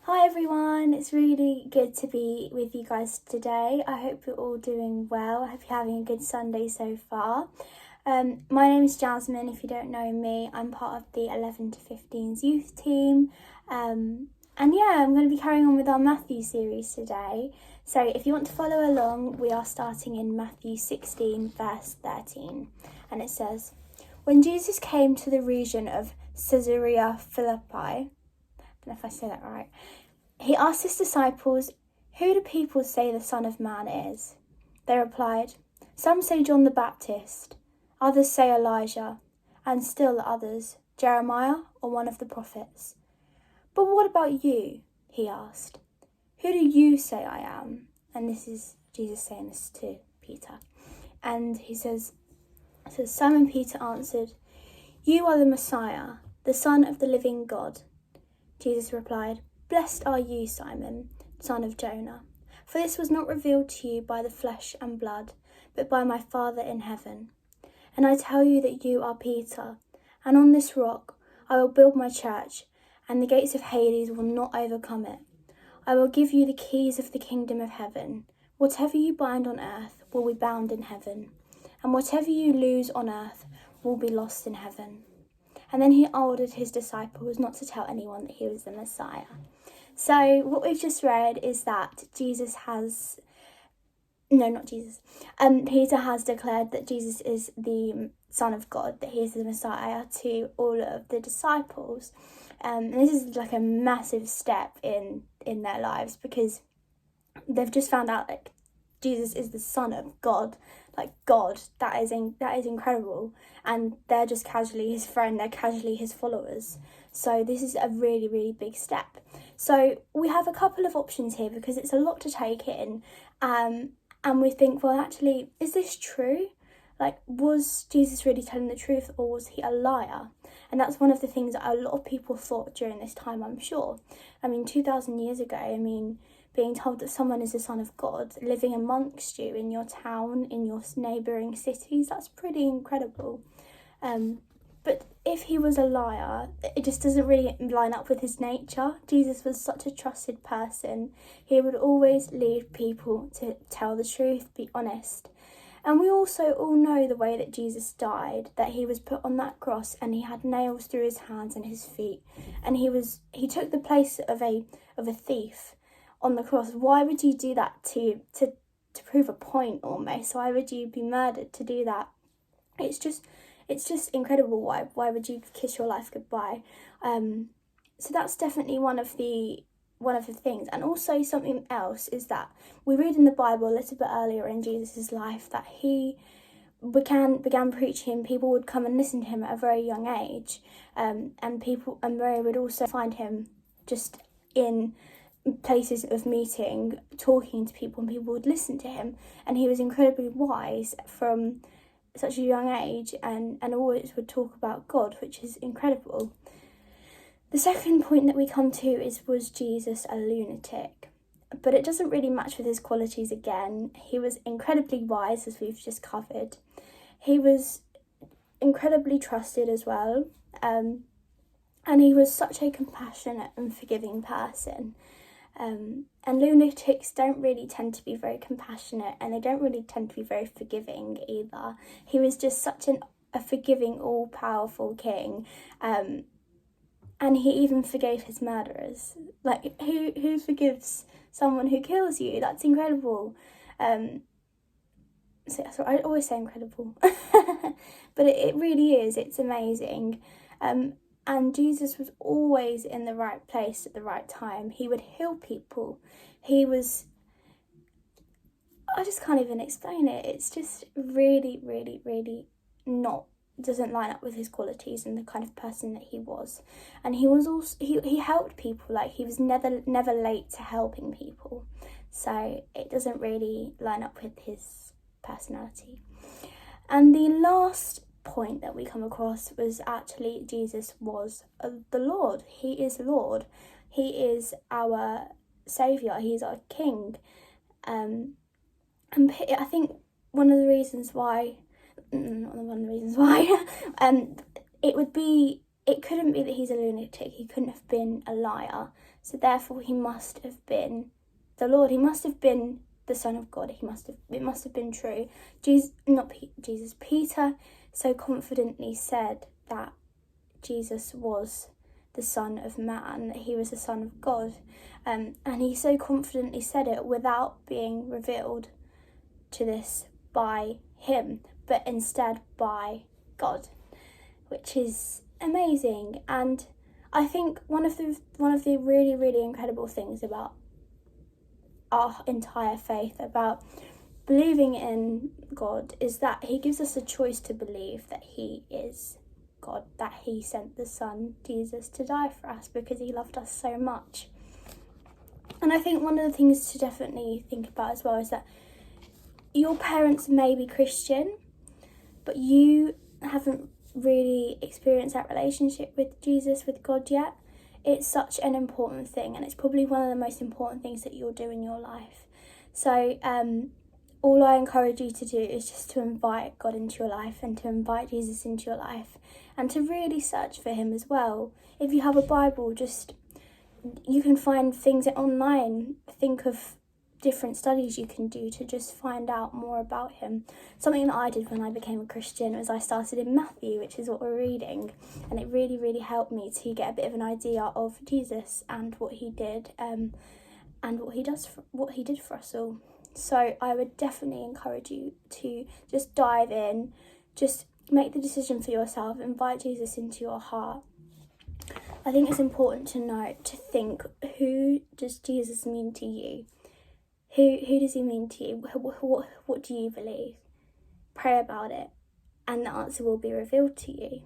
Hi everyone, it's really good to be with you guys today. I hope you're all doing well. I hope you're having a good Sunday so far. My name is Jasmine. If you don't know me, I'm part of the 11 to 15s youth team. I'm going to be carrying on with our Matthew series today. So if you want to follow along, we are starting in Matthew 16 verse 13. And it says, "When Jesus came to the region of Caesarea Philippi," I don't know if I say that right, he asked his disciples, "Who do people say the Son of Man is?" They replied, "Some say John the Baptist, others say Elijah, and still others, Jeremiah or one of the prophets." "But what about you?" he asked. "Who do you say I am?" And this is Jesus saying this to Peter. And he says, Simon Peter answered, "You are the Messiah, the Son of the living God." Jesus replied, "Blessed are you, Simon, son of Jonah, for this was not revealed to you by the flesh and blood, but by my Father in heaven. And I tell you that you are Peter, and on this rock I will build my church, and the gates of Hades will not overcome it. I will give you the keys of the kingdom of heaven. Whatever you bind on earth will be bound in heaven, and whatever you lose on earth will be lost in heaven." And then he ordered his disciples not to tell anyone that he was the Messiah. So what we've just read is that Peter has declared that Jesus is the Son of God, that he is the Messiah to all of the disciples. And this is like a massive step in their lives, because they've just found out that Jesus is the Son of God, like God. That is incredible, and they're just casually his friend, they're casually his followers. So this is a really, really big step. So we have a couple of options here, because it's a lot to take in, and we think, well, actually, is this true? Like, was Jesus really telling the truth, or was he a liar? And that's one of the things that a lot of people thought during this time, I'm sure. 2,000 years ago, being told that someone is the Son of God, living amongst you in your town, in your neighbouring cities, that's pretty incredible. But if he was a liar, it just doesn't really line up with his nature. Jesus was such a trusted person. He would always lead people to tell the truth, be honest. And we also all know the way that Jesus died, that he was put on that cross and he had nails through his hands and his feet, and he took the place of a thief on the cross. Why would you do that to prove a point almost? Why would you be murdered to do that? It's just incredible. Why would you kiss your life goodbye? So that's definitely one of the things. And also something else is that we read in the Bible a little bit earlier in Jesus' life that he began preaching. People would come and listen to him at a very young age, and Mary would also find him just in places of meeting, talking to people, and people would listen to him. And he was incredibly wise from such a young age, and always would talk about God, which is incredible. The second point that we come to is, was Jesus a lunatic? But it doesn't really match with his qualities again. He was incredibly wise, as we've just covered. He was incredibly trusted as well. And he was such a compassionate and forgiving person. And lunatics don't really tend to be very compassionate, and they don't really tend to be very forgiving either. He was just such a forgiving, all-powerful king. And he even forgave his murderers. Like, who forgives someone who kills you? That's incredible. So I always say incredible. But it really is. It's amazing. And Jesus was always in the right place at the right time. He would heal people. I just can't even explain it. It's just really, really, really doesn't line up with his qualities and the kind of person that he was. And he was also, he helped people. Like, he was never late to helping people. So it doesn't really line up with his personality. And the last point that we come across was actually Jesus was the Lord. He is Lord. He is our Saviour. He's our King. And I think one of the reasons why it couldn't be that he's a lunatic. He couldn't have been a liar. So therefore he must have been the Lord. He must have been the Son of God. It must have been true. Peter so confidently said that Jesus was the Son of Man, that he was the Son of God. And he so confidently said it without being revealed to this by him, but instead by God, which is amazing. And I think one of the really, really incredible things about our entire faith, about believing in God, is that he gives us a choice to believe that he is God, that he sent the Son, Jesus, to die for us because he loved us so much. And I think one of the things to definitely think about as well is that your parents may be Christian, but you haven't really experienced that relationship with Jesus, with God yet. It's such an important thing, and it's probably one of the most important things that you'll do in your life. So all I encourage you to do is just to invite God into your life and to invite Jesus into your life and to really search for him as well. If you have a Bible, you can find things online. Think of different studies you can do to just find out more about him. Something that I did when I became a Christian was I started in Matthew, which is what we're reading, and it really, really helped me to get a bit of an idea of Jesus and what he did, and what he did for us all. So I would definitely encourage you to just dive in, just make the decision for yourself, invite Jesus into your heart. I think it's important to think, who does Jesus mean to you? Who does he mean to you? What do you believe? Pray about it, and the answer will be revealed to you.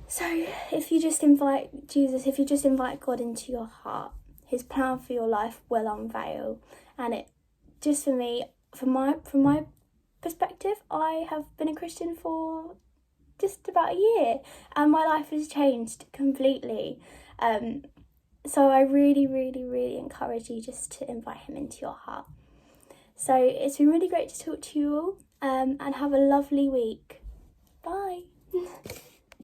So if you just invite Jesus, if you just invite God into your heart, his plan for your life will unveil. And it, just for me, from my perspective, I have been a Christian for just about a year, and my life has changed completely. So I really, really, really encourage you just to invite him into your heart. So it's been really great to talk to you all, and have a lovely week. Bye.